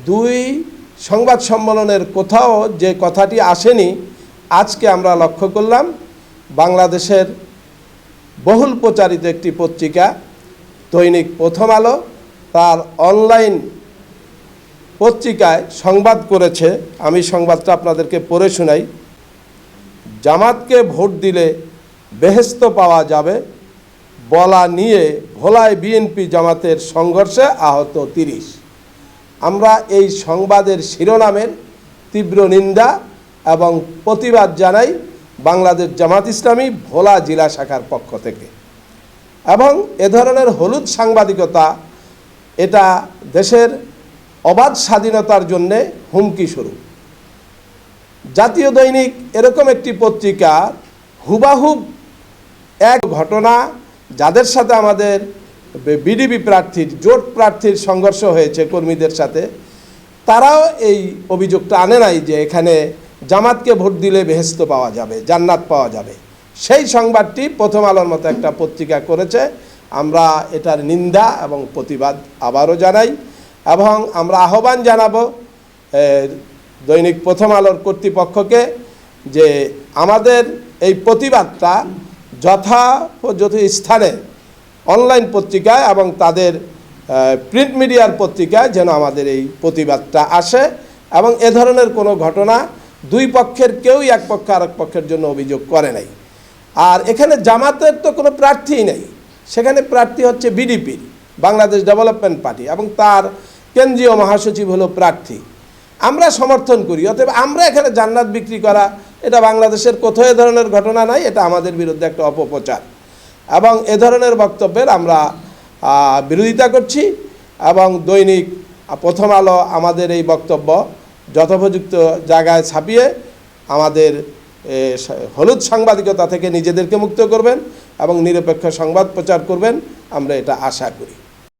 দুই সংবাদ সম্মেলনের কোথাও যে কথাটি আসেনি, আজকে আমরা লক্ষ্য করলাম বাংলাদেশের বহুল প্রচারিত একটি পত্রিকা দৈনিক প্রথম আলো তার অনলাইন পত্রিকায় সংবাদ করেছে। আমি সংবাদটা আপনাদেরকে পড়ে শোনাই। জামাতকে ভোট দিলে বেহেশত পাওয়া যাবে বলা নিয়ে ভোলায় বিএনপি জামাতের সংঘর্ষে আহত ৩০। আমরা এই সংবাদের শিরোনামের তীব্র নিন্দা এবং প্রতিবাদ জানাই বাংলাদেশ জামাত ইসলামী ভোলা জেলা শাখার পক্ষ থেকে। এবং এ ধরনের হলুদ সাংবাদিকতা এটা দেশের অবাধ স্বাধীনতার জন্যে হুমকি স্বরূপ। জাতীয় দৈনিক এরকম একটি পত্রিকা হুবাহুব এক ঘটনা, যাদের সাথে আমাদের বিডিপি প্রার্থীর জোট প্রার্থীর সংঘর্ষ হয়েছে কর্মীদের সাথে, তারাও এই অভিযোগটা আনে নাই যে এখানে জামাতকে ভোট দিলে বেহেশত পাওয়া যাবে, জান্নাত পাওয়া যাবে। সেই সংবাদটি প্রথম আলোর মতো একটা পত্রিকা করেছে। আমরা এটার নিন্দা এবং প্রতিবাদ আবারও জানাই এবং আমরা আহ্বান জানাবো দৈনিক প্রথম আলোর কর্তৃপক্ষকে যে আমাদের এই প্রতিবাদটা যথাযথ স্থানে অনলাইন পত্রিকায় এবং তাদের প্রিন্ট মিডিয়ার পত্রিকায় যেন আমাদের এই প্রতিবাদটা আসে এবং এ ধরনের কোনো ঘটনা দুই পক্ষের কেউই এক পক্ষ আরেক পক্ষের জন্য অভিযোগ করে নাই। আর এখানে জামাতের তো কোনো প্রার্থীই নেই, সেখানে প্রার্থী হচ্ছে বিডিপির, বাংলাদেশ ডেভেলপমেন্ট পার্টি, এবং তার কেন্দ্রীয় মহাসচিব হলো প্রার্থী। আমরা সমর্থন করি, অতএব আমরা এখানে জান্নাত বিক্রি করা, এটা বাংলাদেশের কোথাও এ ধরনের ঘটনা নাই, এটা আমাদের বিরুদ্ধে একটা অপপ্রচার এবং এ ধরনের বক্তব্যের আমরা বিরোধিতা করছি। এবং দৈনিক প্রথম আলো আমাদের এই বক্তব্য যথোপযুক্ত জায়গায় ছাপিয়ে আমাদের হলুদ সাংবাদিকতা থেকে নিজেদেরকে মুক্ত করবেন এবং নিরপেক্ষ সংবাদ প্রচার করবেন, আমরা এটা আশা করি।